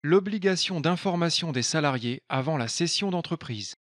L'obligation d'information des salariés avant la cession d'entreprise.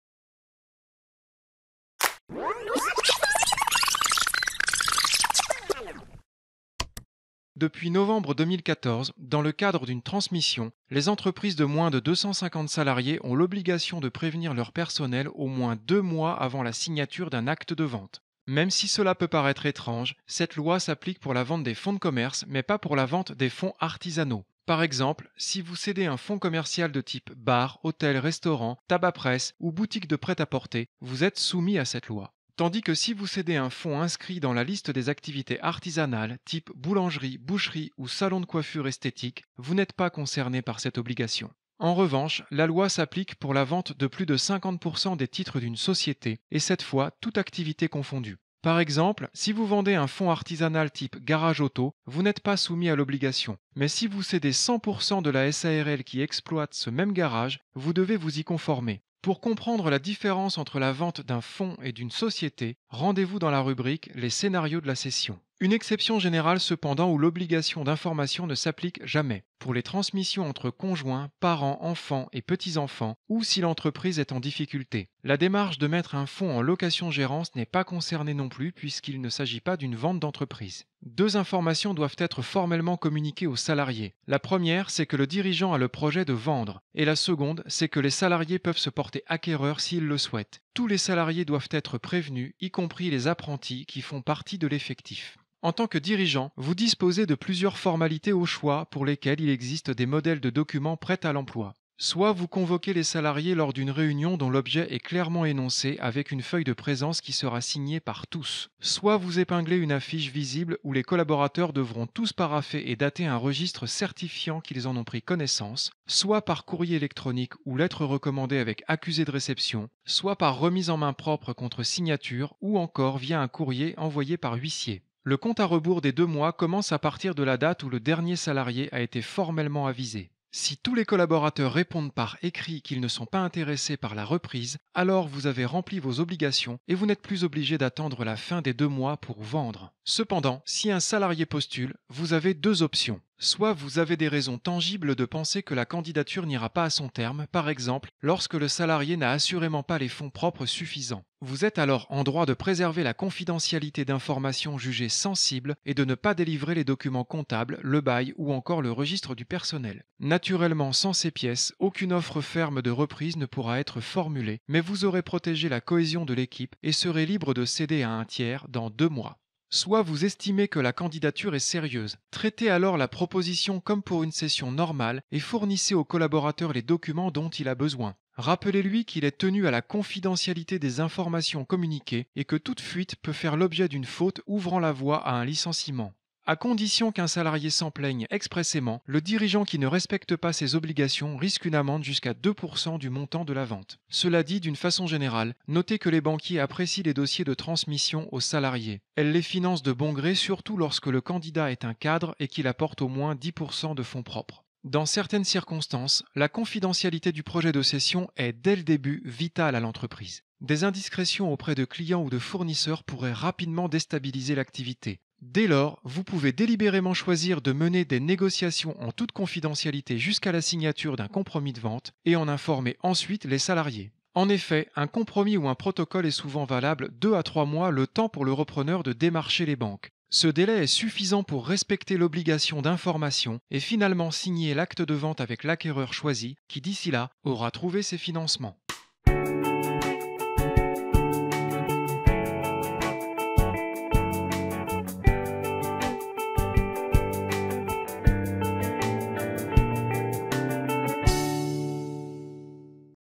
Depuis novembre 2014, dans le cadre d'une transmission, les entreprises de moins de 250 salariés ont l'obligation de prévenir leur personnel au moins 2 mois avant la signature d'un acte de vente. Même si cela peut paraître étrange, cette loi s'applique pour la vente des fonds de commerce, mais pas pour la vente des fonds artisanaux. Par exemple, si vous cédez un fonds commercial de type bar, hôtel, restaurant, tabac presse ou boutique de prêt-à-porter, vous êtes soumis à cette loi. Tandis que si vous cédez un fonds inscrit dans la liste des activités artisanales, type boulangerie, boucherie ou salon de coiffure esthétique, vous n'êtes pas concerné par cette obligation. En revanche, la loi s'applique pour la vente de plus de 50% des titres d'une société, et cette fois, toute activité confondue. Par exemple, si vous vendez un fonds artisanal type garage auto, vous n'êtes pas soumis à l'obligation. Mais si vous cédez 100% de la SARL qui exploite ce même garage, vous devez vous y conformer. Pour comprendre la différence entre la vente d'un fonds et d'une société, rendez-vous dans la rubrique Les scénarios de la cession. Une exception générale cependant où l'obligation d'information ne s'applique jamais, pour les transmissions entre conjoints, parents, enfants et petits-enfants, ou si l'entreprise est en difficulté. La démarche de mettre un fonds en location-gérance n'est pas concernée non plus puisqu'il ne s'agit pas d'une vente d'entreprise. Deux informations doivent être formellement communiquées aux salariés. La première, c'est que le dirigeant a le projet de vendre, et la seconde, c'est que les salariés peuvent se porter acquéreurs s'ils le souhaitent. Tous les salariés doivent être prévenus, y compris les apprentis qui font partie de l'effectif. En tant que dirigeant, vous disposez de plusieurs formalités au choix pour lesquelles il existe des modèles de documents prêts à l'emploi. Soit vous convoquez les salariés lors d'une réunion dont l'objet est clairement énoncé avec une feuille de présence qui sera signée par tous. Soit vous épinglez une affiche visible où les collaborateurs devront tous parapher et dater un registre certifiant qu'ils en ont pris connaissance, soit par courrier électronique ou lettre recommandée avec accusé de réception, soit par remise en main propre contre signature ou encore via un courrier envoyé par huissier. Le compte à rebours des 2 mois commence à partir de la date où le dernier salarié a été formellement avisé. Si tous les collaborateurs répondent par écrit qu'ils ne sont pas intéressés par la reprise, alors vous avez rempli vos obligations et vous n'êtes plus obligé d'attendre la fin des 2 mois pour vendre. Cependant, si un salarié postule, vous avez deux options. Soit vous avez des raisons tangibles de penser que la candidature n'ira pas à son terme, par exemple lorsque le salarié n'a assurément pas les fonds propres suffisants. Vous êtes alors en droit de préserver la confidentialité d'informations jugées sensibles et de ne pas délivrer les documents comptables, le bail ou encore le registre du personnel. Naturellement, sans ces pièces, aucune offre ferme de reprise ne pourra être formulée, mais vous aurez protégé la cohésion de l'équipe et serez libre de céder à un tiers dans 2 mois. Soit vous estimez que la candidature est sérieuse. Traitez alors la proposition comme pour une session normale et fournissez au collaborateur les documents dont il a besoin. Rappelez-lui qu'il est tenu à la confidentialité des informations communiquées et que toute fuite peut faire l'objet d'une faute ouvrant la voie à un licenciement. À condition qu'un salarié s'en plaigne expressément, le dirigeant qui ne respecte pas ses obligations risque une amende jusqu'à 2% du montant de la vente. Cela dit, d'une façon générale, notez que les banquiers apprécient les dossiers de transmission aux salariés. Elles les financent de bon gré surtout lorsque le candidat est un cadre et qu'il apporte au moins 10% de fonds propres. Dans certaines circonstances, la confidentialité du projet de cession est dès le début vitale à l'entreprise. Des indiscrétions auprès de clients ou de fournisseurs pourraient rapidement déstabiliser l'activité. Dès lors, vous pouvez délibérément choisir de mener des négociations en toute confidentialité jusqu'à la signature d'un compromis de vente et en informer ensuite les salariés. En effet, un compromis ou un protocole est souvent valable 2 à 3 mois, le temps pour le repreneur de démarcher les banques. Ce délai est suffisant pour respecter l'obligation d'information et finalement signer l'acte de vente avec l'acquéreur choisi qui d'ici là aura trouvé ses financements.